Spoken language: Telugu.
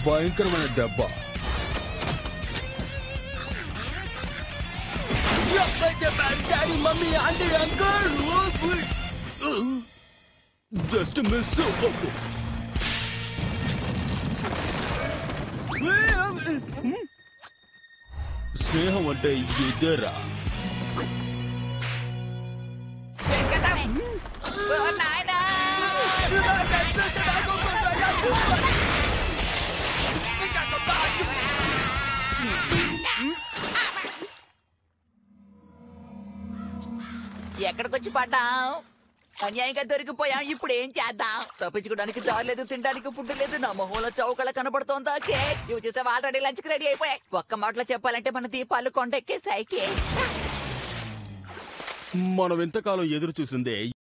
భయంకరమైన దెబ్బ. Daddy, mummy, aunty, uncle. Just miss. స్నేహం అంటే ఇదేరా. ఎక్కడికొచ్చి పడ్డాం? అన్యాయంగా దొరికిపోయాం. ఇప్పుడు ఏం చేద్దాం? తప్పించుకోవడానికి దారి లేదు, తినడానికి ఫుడ్ లేదు. నా మొహంలో చౌకళ కనబడుతోందా? ఇవి చూసావా, ఆల్రెడీ లంచ్ కి రెడీ అయిపోయాయి. ఒక్క మాటలో చెప్పాలంటే మన దీపాలు కొండెక్కేసాయి. మనం ఎంతకాలం ఎదురు చూసిందే